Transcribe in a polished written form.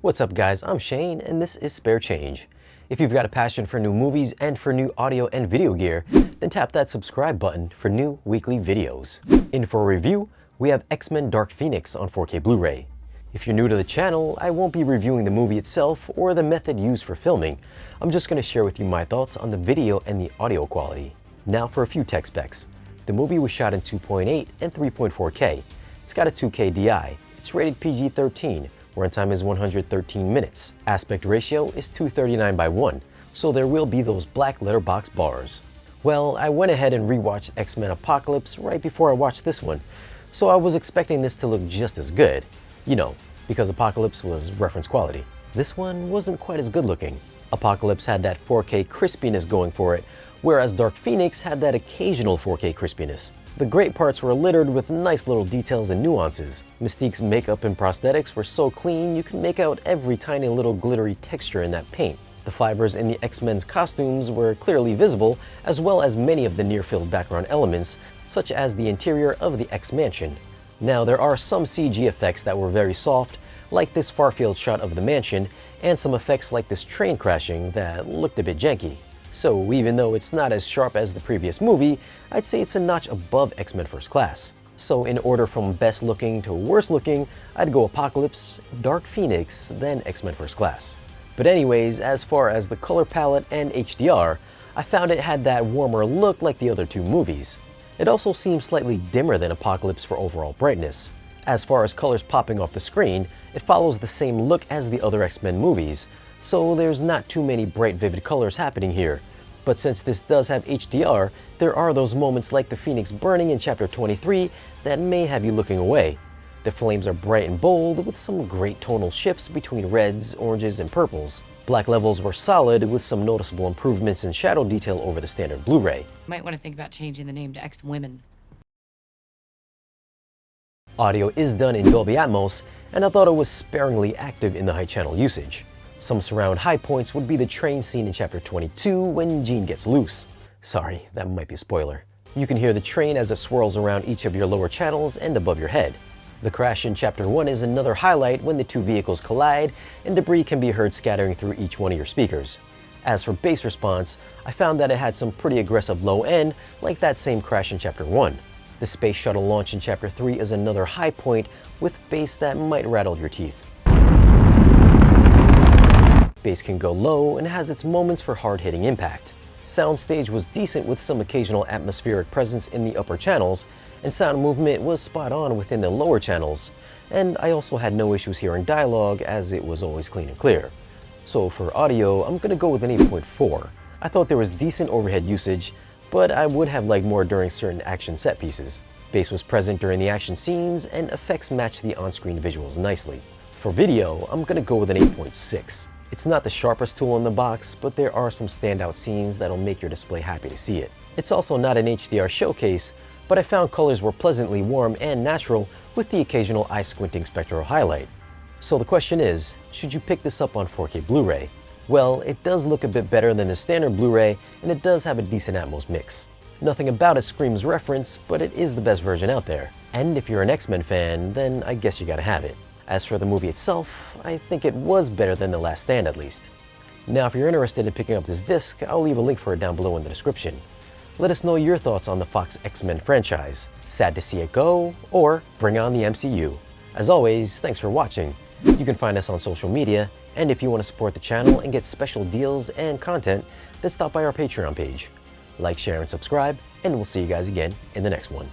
What's up guys, I'm Shane and this is Spare Change. If you've got a passion for new movies and for new audio and video gear, then tap that subscribe button for new weekly videos. In for a review, we have X-Men Dark Phoenix on 4K Blu-ray. If you're new to the channel, I won't be reviewing the movie itself or the method used for filming. I'm just going to share with you my thoughts on the video and the audio quality. Now for a few tech specs. The movie was shot in 2.8 and 3.4K. It's got a 2K DI. It's rated PG-13. Runtime is 113 minutes. Aspect ratio is 239:1, so there will be those black letterbox bars. Well, I went ahead and rewatched X-Men Apocalypse right before I watched this one, so I was expecting this to look just as good. You know, because Apocalypse was reference quality. This one wasn't quite as good looking. Apocalypse had that 4K crispiness going for it, whereas Dark Phoenix had that occasional 4K crispiness. The great parts were littered with nice little details and nuances. Mystique's makeup and prosthetics were so clean you can make out every tiny little glittery texture in that paint. The fibers in the X-Men's costumes were clearly visible, as well as many of the near-filled background elements, such as the interior of the X-Mansion. Now there are some CG effects that were very soft, like this far-field shot of the mansion, and some effects like this train crashing that looked a bit janky. So even though it's not as sharp as the previous movie, I'd say it's a notch above X-Men First Class. So in order from best looking to worst looking, I'd go Apocalypse, Dark Phoenix, then X-Men First Class. But anyways, as far as the color palette and HDR, I found it had that warmer look like the other two movies. It also seemed slightly dimmer than Apocalypse for overall brightness. As far as colors popping off the screen, it follows the same look as the other X-Men movies, so there's not too many bright vivid colors happening here. But since this does have HDR, there are those moments like the Phoenix burning in Chapter 23 that may have you looking away. The flames are bright and bold with some great tonal shifts between reds, oranges, and purples. Black levels were solid with some noticeable improvements in shadow detail over the standard Blu-ray. Might want to think about changing the name to X-Women. Audio is done in Dolby Atmos, and I thought it was sparingly active in the high channel usage. Some surround high points would be the train scene in Chapter 22 when Jean gets loose. Sorry, that might be a spoiler. You can hear the train as it swirls around each of your lower channels and above your head. The crash in Chapter 1 is another highlight when the two vehicles collide and debris can be heard scattering through each one of your speakers. As for bass response, I found that it had some pretty aggressive low end like that same crash in Chapter 1. The space shuttle launch in Chapter 3 is another high point with bass that might rattle your teeth. Bass can go low and has its moments for hard-hitting impact. Soundstage was decent with some occasional atmospheric presence in the upper channels, and sound movement was spot on within the lower channels, and I also had no issues hearing dialogue as it was always clean and clear. So for audio, I'm gonna go with an 8.4. I thought there was decent overhead usage, but I would have liked more during certain action set pieces. Bass was present during the action scenes, and effects matched the on-screen visuals nicely. For video, I'm gonna go with an 8.6. It's not the sharpest tool in the box, but there are some standout scenes that'll make your display happy to see it. It's also not an HDR showcase, but I found colors were pleasantly warm and natural with the occasional eye-squinting spectral highlight. So the question is, should you pick this up on 4K Blu-ray? Well, it does look a bit better than the standard Blu-ray, and it does have a decent Atmos mix. Nothing about it screams reference, but it is the best version out there. And if you're an X-Men fan, then I guess you gotta have it. As for the movie itself, I think it was better than The Last Stand at least. Now if you're interested in picking up this disc, I'll leave a link for it down below in the description. Let us know your thoughts on the Fox X-Men franchise. Sad to see it go, or bring on the MCU. As always, thanks for watching. You can find us on social media, and if you want to support the channel and get special deals and content, then stop by our Patreon page. Like, share, and subscribe, and we'll see you guys again in the next one.